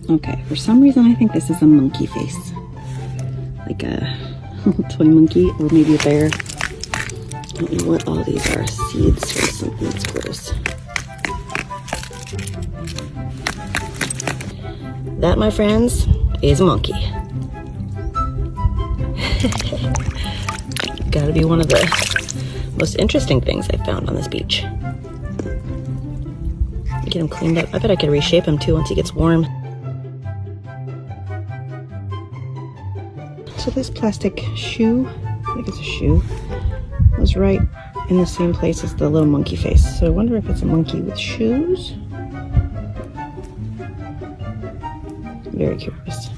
Okay, for some reason I think this is a monkey face. Like a little toy monkey, or maybe a bear. I don't know what all these are. Seeds or something that's gross. That, my friends, is a monkey. Gotta be one of the most interesting things I found on this beach. Get him cleaned up. I bet I could reshape him too once he gets warm. So this plastic shoe, I think it's a shoe, was right in the same place as the little monkey face. So I wonder if it's a monkey with shoes. Very curious.